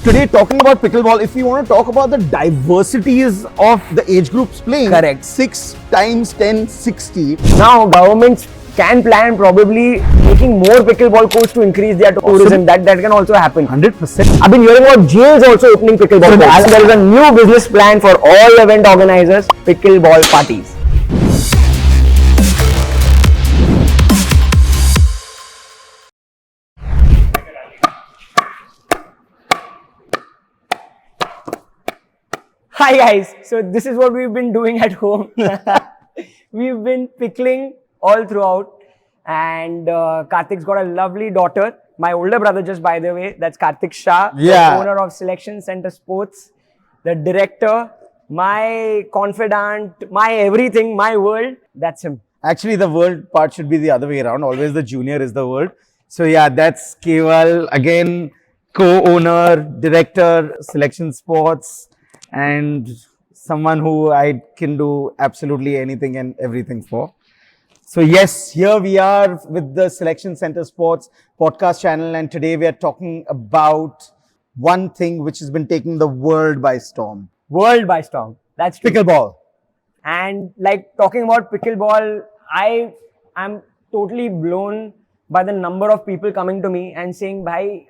Today, talking about pickleball, if we want to talk about the diversities of the age groups playing, correct, 6 times 10, 60. Now governments can plan probably making more pickleball courts to increase their tourism. That can also happen. 100%. I've been hearing about jails also opening pickleball courts. And there is a new business plan for all event organizers: pickleball parties. Hi guys, so this is what we've been doing at home. We've been pickling all throughout, and Karthik's got a lovely daughter. My older brother, just by the way, that's Karthik Shah, the owner of Selection Center Sports, the director, my confidant, my everything, my world. That's him. Actually, the world part should be the other way around. Always the junior is the world. So yeah, that's Keval, again, co-owner, director, Selection Sports, and someone who I can do absolutely anything and everything for. So yes, here we are with the Selection Center Sports podcast channel, and today we are talking about one thing which has been taking the world by storm. World by storm. That's true. Pickleball. And like talking about pickleball, I am totally blown by the number of people coming to me and saying, "Bhai,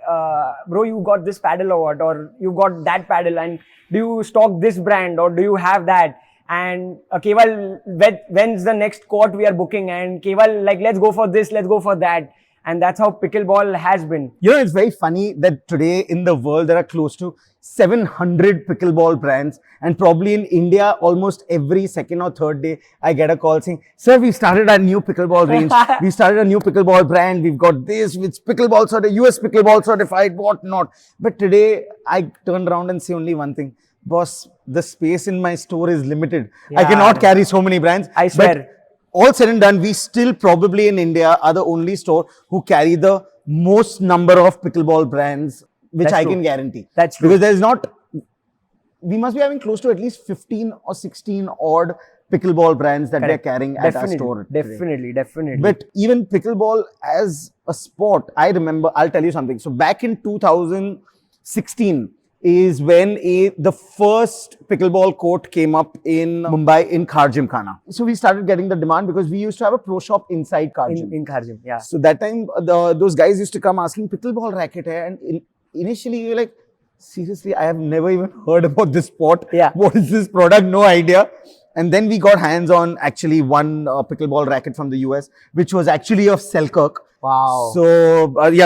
bro, you got this paddle or what? Or you got that paddle, and do you stock this brand, or do you have that? And Keval, when's the next court we are booking? And Keval, like, let's go for this, let's go for that." And that's how pickleball has been. You know, it's very funny that today in the world there are close to 700 pickleball brands, and probably in India almost every second or third day I get a call saying, "Sir, we started our new pickleball range. We started a new pickleball brand. We've got this, it's pickleball certified, US pickleball certified, whatnot." But today I turn around and say only one thing: boss, the space in my store is limited. I cannot carry so many brands. I swear. But all said and done, we still probably in India are the only store who carry the most number of pickleball brands, which I can guarantee. That's true. Because there's not, we must be having close to at least 15 or 16 odd pickleball brands that they're carrying at our store. Definitely. But even pickleball as a sport, I remember, I'll tell you something. So back in 2016, is when the first pickleball court came up in Mumbai in Gymkhana. So we started getting the demand because we used to have a pro shop inside Gym. In Gym, yeah. So that time, those guys used to come asking, "Pickleball racket hai?" And initially we were like, seriously, I have never even heard about this sport. Yeah. What is this product? No idea. And then we got hands on actually one pickleball racket from the US, which was actually of Selkirk. Wow. So,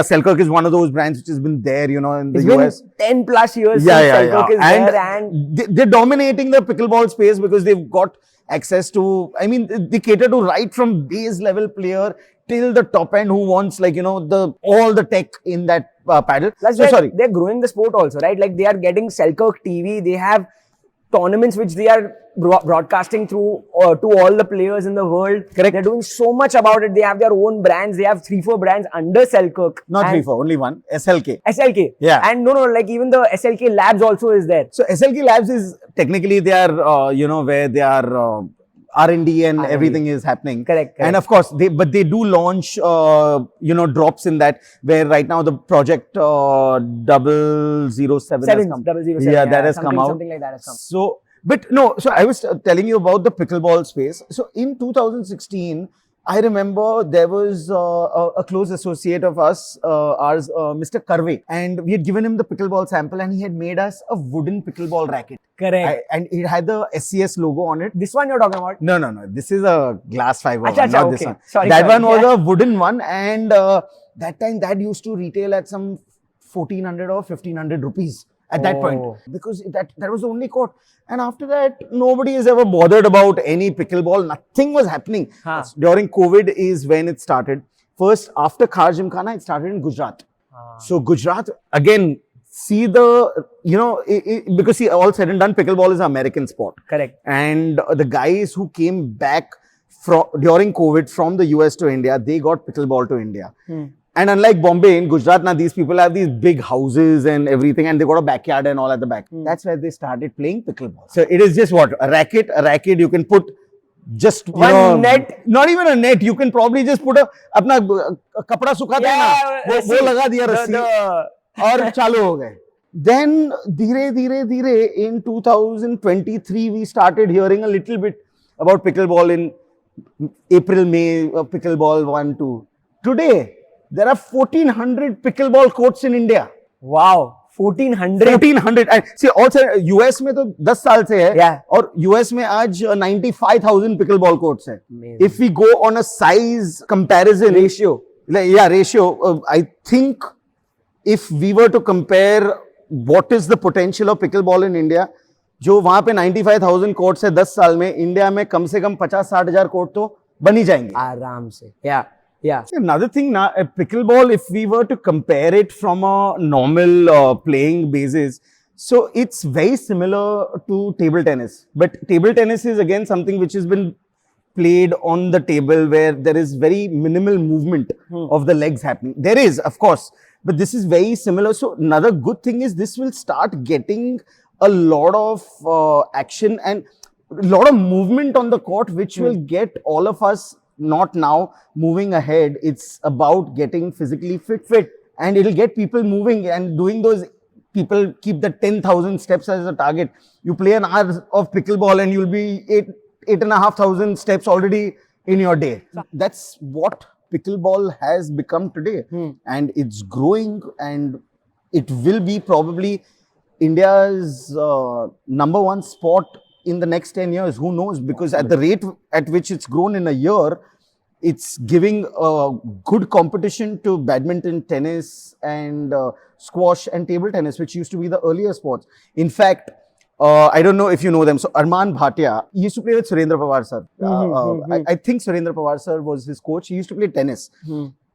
Selkirk is one of those brands which has been there, you know, in the US. It's been 10 plus years since Selkirk is there. And they're dominating the pickleball space because they've got access to, I mean, they cater to right from base level player till the top end who wants, like, you know, all the tech in that paddle. They're growing the sport also, right? Like, they are getting Selkirk TV. They have tournaments which they are broadcasting through to all the players in the world. Correct. They're doing so much about it. They have their own brands. They have 3-4 brands under Selkirk. Not 3-4, only one. SLK. SLK. Yeah. And no, like even the SLK Labs also is there. So SLK Labs is technically they are, where they are R&D and everything is happening. Correct. And of course, they do launch, drops in that, where right now the project 007 has come. 007. Yeah, that has come out. Something like that has come. So, but no, so I was telling you about the pickleball space. So in 2016, I remember there was a close associate of ours, Mr. Karve, and we had given him the pickleball sample and he had made us a wooden pickleball racket. Correct. And it had the SCS logo on it. This one you're talking about? No. This is a glass fiber one, not okay. this one. Sorry, that one was a wooden one, and that time that used to retail at some 1400 or 1500 rupees. At that point, because that was the only court. And after that, nobody has ever bothered about any pickleball. Nothing was happening. During COVID is when it started. First, after Gymkhana, it started in Gujarat. So Gujarat, again, see the, because see, all said and done, pickleball is an American sport. Correct. And the guys who came back during COVID from the US to India, they got pickleball to India. And unlike Bombay, in Gujarat, now these people have these big houses and everything, and they got a backyard and all at the back. That's where they started playing pickleball. So it is just what? A racket you can put just one net. Not even a net. You can probably just put अपना कपड़ा सुखाते हैं ना, वो लगा दिया रस्सी और चालू हो गए. then dhire in 2023 we started hearing a little bit about pickleball in April, May, pickleball 1, 2. Today, there are 1400 pickleball courts in India. Wow, 1400. 1400. And see, also US में तो 10 साल से है, Yeah. और US में आज 95,000 pickleball courts है. Amazing. If we go on a size comparison Ratio. ratio, I think if we were to compare what is the potential of pickleball in India, जो वहां पे 95,000 कोर्ट्स है 10 साल में, इंडिया में कम से कम 50-60 हजार कोर्ट तो बन ही जाएंगे आराम से. Yeah. Another thing now, pickleball, if we were to compare it from a normal playing basis, so it's very similar to table tennis. But table tennis is again something which has been played on the table where there is very minimal movement of the legs happening. There is, of course, but this is very similar. So another good thing is this will start getting a lot of action and a lot of movement on the court, which will get all of us not now moving ahead. It's about getting physically fit, and it'll get people moving and doing those. People keep the 10,000 steps as a target. You play an hour of pickleball and you'll be 8,500 steps already in your day. That's what pickleball has become today, and it's growing, and it will be probably India's number one sport in the next 10 years. Who knows? Because at the rate at which it's grown in a year, it's giving good competition to badminton, tennis, and squash and table tennis, which used to be the earlier sports. In fact, I don't know if you know them. So Arman Bhatia, he used to play with Surendra Pawar sir. I think Surendra Pawar sir was his coach. He used to play tennis.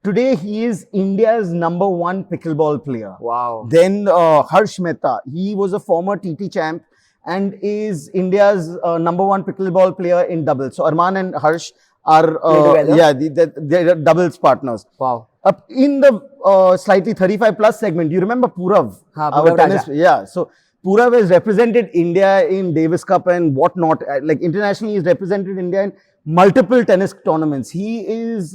Today, he is India's number one pickleball player. Wow. Then Harsh Mehta, he was a former TT champ and is India's number one pickleball player in doubles. So Arman and Harsh are they're doubles partners. Wow. Up in the slightly 35 plus segment, you remember Purav? Purav tennis, Raja. So Purav has represented India in Davis Cup and whatnot. Like internationally, he's represented India in multiple tennis tournaments. He is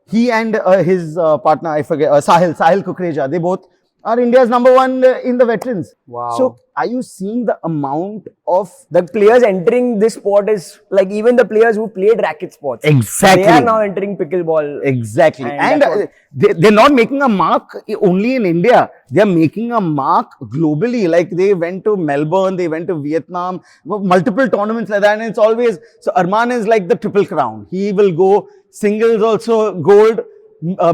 he and his partner, I forget, Sahil Kukreja, they both are India's number one in the veterans. Wow. So are you seeing the amount of the players entering this sport is like even the players who played racket sports. Exactly. They are now entering pickleball. Exactly. And they're not making a mark only in India. They're making a mark globally. Like they went to Melbourne, they went to Vietnam, multiple tournaments like that. And it's always, so Arman is like the triple crown. He will go singles also gold,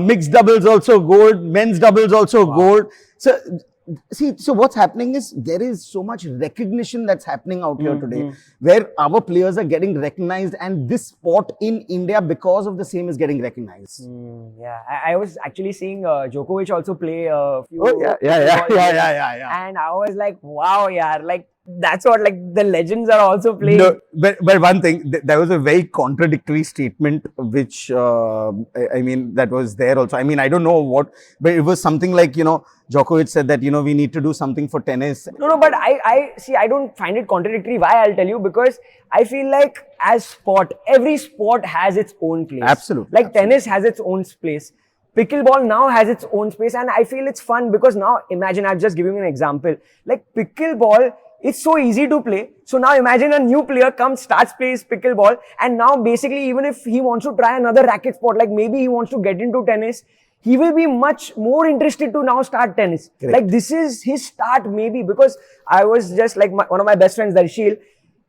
mixed doubles also gold, men's doubles also gold. So see, so what's happening is there is so much recognition that's happening out here today, where our players are getting recognized, and this sport in India because of the same is getting recognized. Yeah, I was actually seeing Djokovic also play a few. Yeah. And I was like, wow, yeah, like that's what like the legends are also playing. No, but one thing, there was a very contradictory statement which I mean that was there also. I mean, I don't know what, but it was something like, you know, Djokovic said that, you know, we need to do something for tennis. No, but I see, I don't find it contradictory. Why? I'll tell you, because I feel like as sport, every sport has its own place. Absolutely. Like tennis has its own place. Pickleball now has its own space, and I feel it's fun because now imagine, I've just given you an example. Like pickleball, it's so easy to play. So now imagine a new player comes, starts plays pickleball, and now basically even if he wants to try another racket sport, like maybe he wants to get into tennis, he will be much more interested to now start tennis. Correct. Like this is his start maybe, because I was just like one of my best friends, Darshil,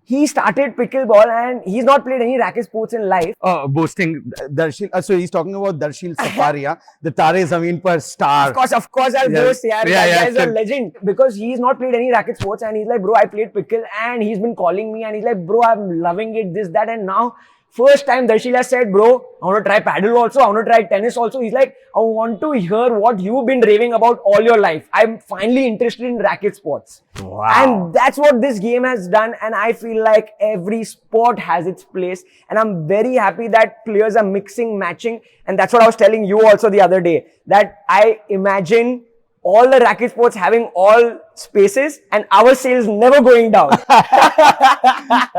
he started pickleball and he's not played any racket sports in life. Boasting Darshil. So he's talking about Darshil Safaria, the Tare Zameen Par star. Of course, I'll boast. That guy is a legend, because he's not played any racket sports and he's like, bro, I played pickle, and he's been calling me and he's like, bro, I'm loving it, this, that, and now first time Darshil has said, bro, I want to try paddle also, I want to try tennis also. He's like, I want to hear what you've been raving about all your life. I'm finally interested in racket sports. Wow. And that's what this game has done. And I feel like every sport has its place. And I'm very happy that players are mixing, matching. And that's what I was telling you also the other day, that I imagine all the racket sports having all spaces and our sales never going down.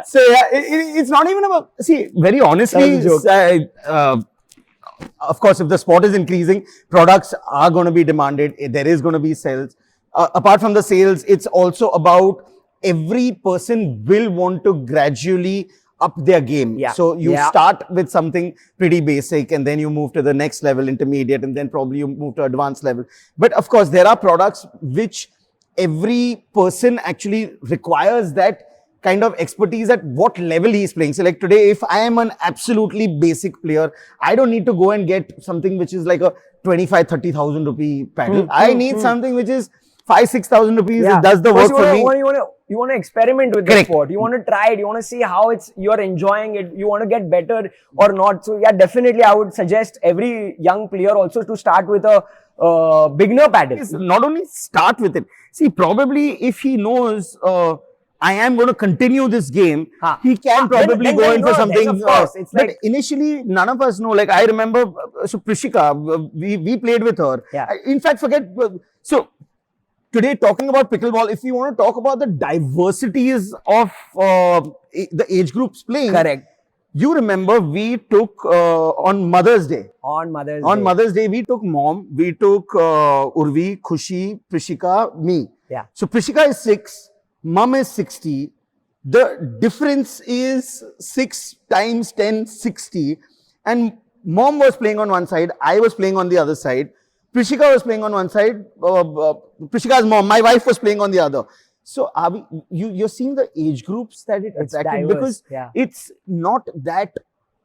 So yeah, it's not even about, see, very honestly, of course, if the sport is increasing, products are going to be demanded, there is going to be sales. apart from the sales, it's also about every person will want to gradually up their game. Yeah. So you Yeah. start with something pretty basic and then you move to the next level, intermediate, and then probably you move to advanced level. But of course, there are products which every person actually requires that kind of expertise at what level he is playing. So like today, if I am an absolutely basic player, I don't need to go and get something which is like a 25,000-30,000 rupee paddle. I need something which is 5,000-6,000 rupees. It does the work for me. You want to experiment with the sport. You want to try it. You want to see how you're enjoying it. You want to get better or not. So yeah, definitely I would suggest every young player also to start with a beginner paddle. Not only start with it. See, probably if he knows I am going to continue this game, he can probably go in for something. Of course. It's but initially, none of us know. Like I remember, so Prishika, we played with her. Yeah. In fact, so today, talking about pickleball, if you want to talk about the diversities of the age groups playing, correct. You remember we took on Mother's Day. On Mother's Day, we took mom, we took Urvi, Khushi, Prishika, me. Yeah. So Prishika is 6, mom is 60. The difference is 6 times 10, 60. And mom was playing on one side, I was playing on the other side. Prishika was playing on one side, Prishika's mom, my wife was playing on the other. So you're seeing the age groups that it attracted, because it's not that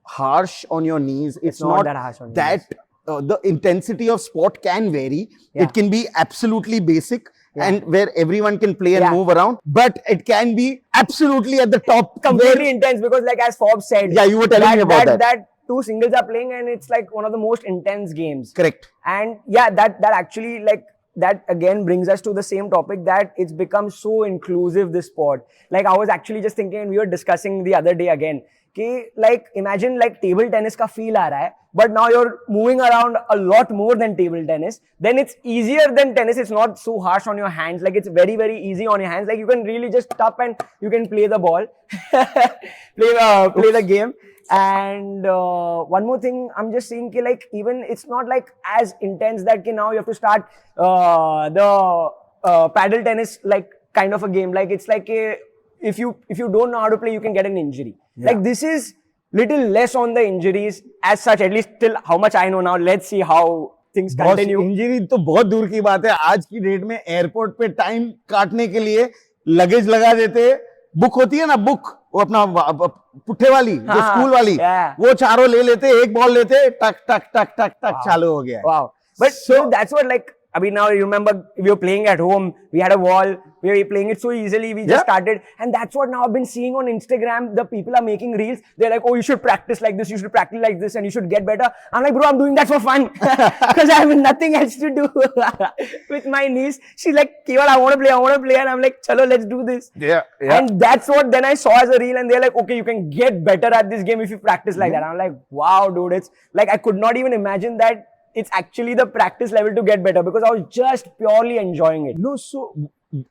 harsh on your knees. It's not that harsh on your knees. The intensity of sport can vary. It can be absolutely basic and where everyone can play and move around, but it can be absolutely at the top. Completely intense, because like as Forbes said, you were telling me about that two singles are playing and it's like one of the most intense games. Correct. And yeah, that actually like, that again brings us to the same topic, that it's become so inclusive, this sport. Like I was actually just thinking, and we were discussing the other day again, कि like imagine like table tennis ka feel aa raha hai, but now you're moving around a lot more than table tennis. Then it's easier than tennis. It's not so harsh on your hands. Like it's very, very easy on your hands. Like you can really just tap and you can play the ball, play the game. And one more thing, I'm just saying, ki like even it's not like as intense that ki now you have to start the paddle tennis like kind of a game. Like it's like if you don't know how to play, you can get an injury. Like this is little less on the injuries as such, at least till how much I know now. Let's see how things continue. Injury तो बहुत दूर की बात है. आज की date में airport पे टाइम काटने के लिए लगेज लगा देते. बुक होती है ना, बुक वो अपना पुट्ठे वाली, जो स्कूल वाली, वो चारों ले लेते, एक बॉल लेते, टक टक टक टक टक चालू हो गया. Wow. But so that's what, like, I mean, now you remember we were playing at home, we had a wall, we were playing it so easily, we just started. And that's what now I've been seeing on Instagram. The people are making reels. They're like, oh, you should practice like this, you should practice like this, and you should get better. I'm like, bro, I'm doing that for fun. Because I have nothing else to do with my niece. She's like, Keval, I want to play. And I'm like, chalo, let's do this. Yeah. And that's what then I saw as a reel, and they're like, okay, you can get better at this game if you practice like that. I'm like, wow, dude, it's like, I could not even imagine that it's actually the practice level to get better, because I was just purely enjoying it. No, so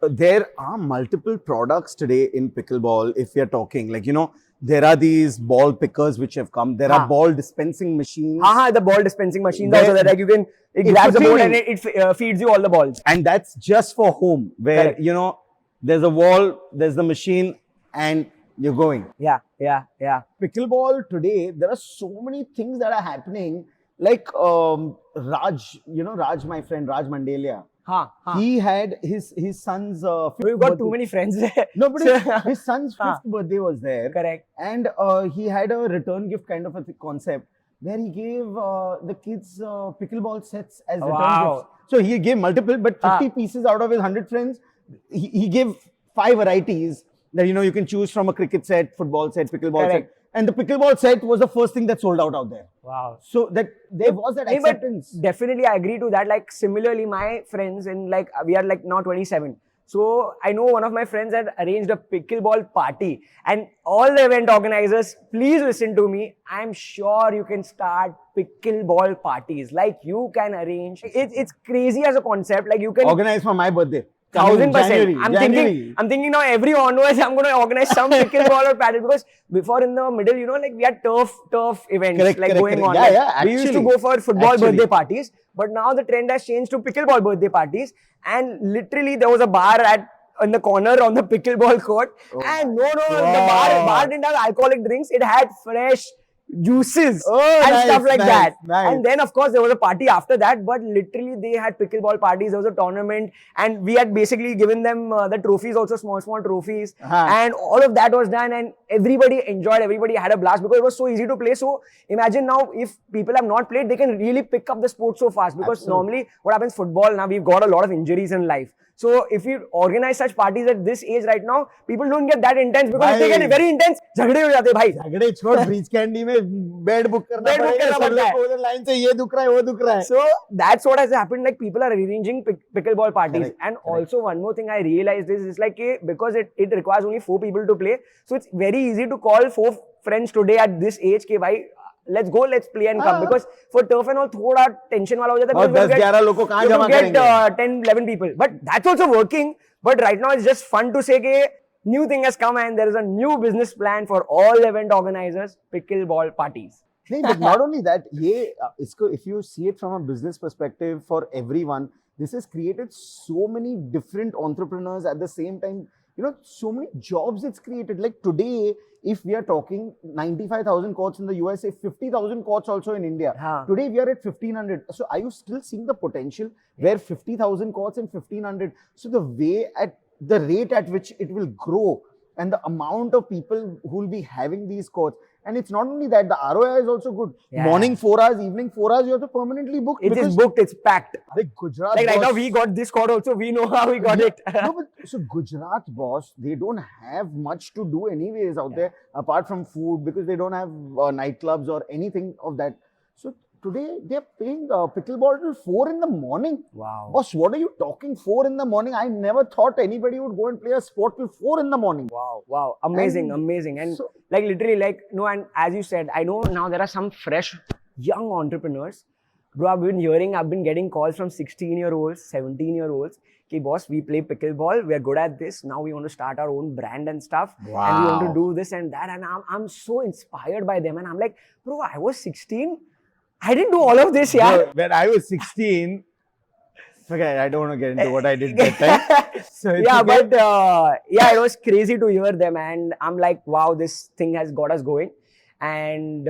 there are multiple products today in pickleball. If we are talking, like, you know, there are these ball pickers which have come. There are ball dispensing machines. The ball dispensing machines also, that like you can, it grabs the ball and it feeds you all the balls. And that's just for home, where, you know, there's a wall, there's the machine, and you're going. Yeah. Pickleball today, there are so many things that are happening. Like Raj, you know, Raj, my friend, Raj Mandalia. He had his son's We've got too many friends there. No, but his son's 5th birthday was there. Correct. And he had a return gift kind of a concept where he gave the kids pickleball sets as return gifts. So he gave multiple, but 50 pieces out of his 100 friends. He gave 5 varieties that, you know, you can choose from: a cricket set, football set, pickleball set. And the pickleball set was the first thing that sold out there. Wow. So that there was that acceptance. But definitely I agree to that. Like similarly, my friends in like, we are like now 27. So I know one of my friends had arranged a pickleball party, and all the event organizers, please listen to me. I'm sure you can start pickleball parties. Like you can arrange. It's crazy as a concept. Like you can organize for my birthday. 1,000%. January, I'm January. thinking now every onwards I'm going to organize some pickleball or paddle, because before in the middle, like we had turf events Correct, going correct. on. Yeah, Like, yeah, we used to actually. go for football Actually. birthday parties, but now the trend has changed to pickleball birthday parties. And literally there was a bar in the corner on the pickleball court, and the bar didn't have alcoholic drinks. It had fresh juices and stuff like that. Nice. And then of course there was a party after that, but literally they had pickleball parties. There was a tournament, and we had basically given them the trophies, also small trophies. And all of that was done, and everybody enjoyed, everybody had a blast, because it was so easy to play. So imagine now, if people have not played, they can really pick up the sport so fast, because normally what happens, football, now we've got a lot of injuries in life. So if you organize such parties at this age right now, people don't get that intense, because if they get very intense, झगड़े हो जाते हैं भाई. झगड़े छोड़, breach candy में bed book करना पड़ेगा, उधर लाइन से ये दुख रहा है, वो दुख रहा है. So that's what has happened. Like, people are arranging pickleball parties. And also one more thing I realized is, like, because it requires only 4 people to play, so it's very easy to call 4 friends today at this age कि भाई let's go, let's play and come. Because for turf and all, थोड़ा tension वाला हो जाता है. 10-11 लोग को कहाँ जमा करेंगे? You get 10-11 people. But that's also working. But right now it's just fun to say कि new thing has come, and there is a new business plan for all event organizers, pickleball parties. But not only that, if you see it from a business perspective, for everyone, this has created so many different entrepreneurs at the same time. So many jobs it's created. Like today, if we are talking 95,000 courts in the USA, 50,000 courts also in India. Today we are at 1,500. So are you still seeing the potential where 50,000 courts and 1,500? So the rate at which it will grow, and the amount of people who will be having these courts. And it's not only that, the ROI is also good. Morning 4 hours, evening 4 hours, you have to permanently book. It is booked, it's packed. Like Gujarat like boss, right now we got this court also, we know how we got it. No, but so Gujarat boss, they don't have much to do anyways out there, apart from food, because they don't have nightclubs or anything of that. So today they're playing pickleball till 4 in the morning. Wow. Boss, what are you talking 4 in the morning? I never thought anybody would go and play a sport till 4 in the morning. Wow. Amazing. And so, like, literally, and as you said, I know now there are some fresh young entrepreneurs. Bro, I've been getting calls from 16-year-olds, 17-year-olds. Okay, boss, we play pickleball. We are good at this. Now we want to start our own brand and stuff. Wow. And we want to do this and that. And I'm so inspired by them. And I'm like, bro, I was 16. I didn't do all of this, yeah. When I was 16, okay, I don't want to get into what I did that time. So it was crazy to hear them, and I'm like, wow, this thing has got us going. And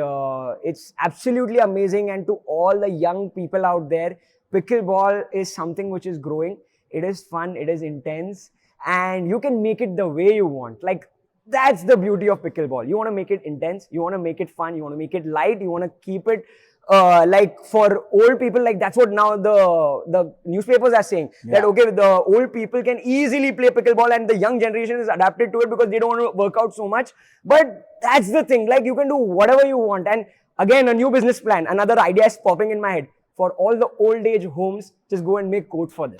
it's absolutely amazing. And to all the young people out there, pickleball is something which is growing. It is fun, it is intense, and you can make it the way you want. Like, that's the beauty of pickleball. You want to make it intense, you want to make it fun, you want to make it light, you want to keep it like for old people. Like, that's what now the newspapers are saying, that okay, the old people can easily play pickleball, and the young generation is adapted to it because they don't want to work out so much. But that's the thing, like, you can do whatever you want. And again, a new business plan, another idea is popping in my head. For all the old age homes, just go and make courts for them.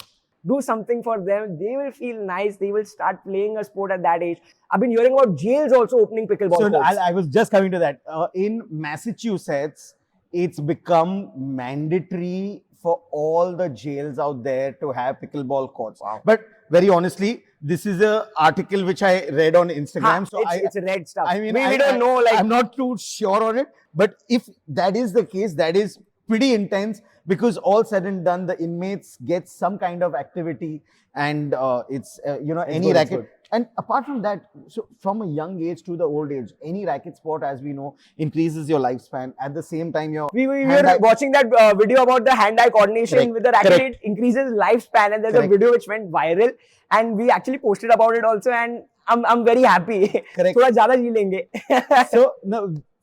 Do something for them. They will feel nice. They will start playing a sport at that age. I've been hearing about jails also opening pickleball courts. I was just coming to that. In Massachusetts, it's become mandatory for all the jails out there to have pickleball courts. Wow. But very honestly, this is an article which I read on Instagram. It's red stuff. I mean, we don't know. Like, I'm not too sure on it. But if that is the case, that is pretty intense, because all said and done, the inmates get some kind of activity, and any racket. And apart from that, so from a young age to the old age, any racket sport, as we know, increases your lifespan. At the same time, we were watching that video about the hand-eye coordination with the racket. It increases lifespan, and there's a video which went viral, and we actually posted about it also, and I'm very happy. थोड़ा ज़्यादा जी लेंगे.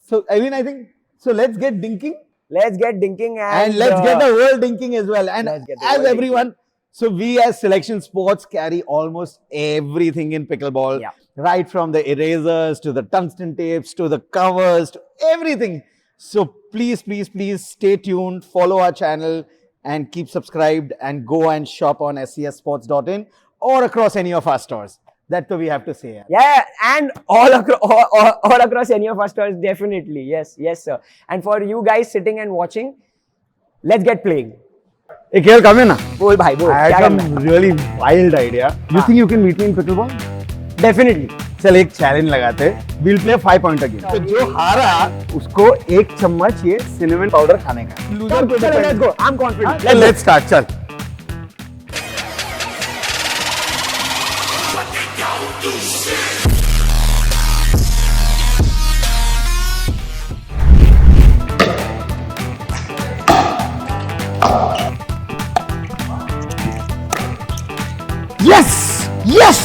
So I mean, I think so. Let's get dinking. Let's get dinking, and let's get the world dinking as well. And as everyone. So we as Selection Sports carry almost everything in pickleball, right from the erasers to the tungsten tapes to the covers to everything. So please stay tuned, follow our channel, and keep subscribed, and go and shop on scsports.in or across any of our stores. That's what we have to say. Yeah, and all across any of our stores, definitely. Yes, sir. And for you guys sitting and watching, let's get playing. Hey, Kale, come in. बोल भाई बोल I क्या had करना some really wild idea. You think you can beat me in pickleball? है definitely चल एक challenge लगाते हैं. We'll play 5 point game. तो जो हारा उसको 1 चम्मच ये cinnamon पाउडर खाने का है. Loser पे चलो let's depend. Go I am confident Let's start. चल. Yes! Yes!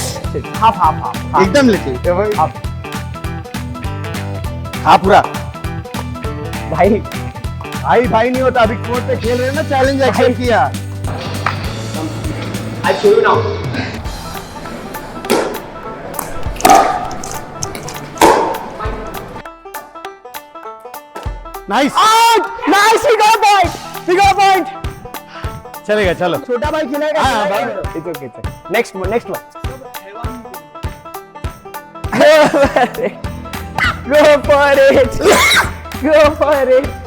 हाफ एकदम लेके हाफ हाँ पूरा. भाई भाई भाई नहीं होता. अभी कोर्ट पे खेल रहे हैं ना. चैलेंज एक्सेप्ट किया. I show you now nice. Nice we got point we got point चलेगा चलो. छोटा भाई खिलाएगा हाँ, it's okay next one go for it go for it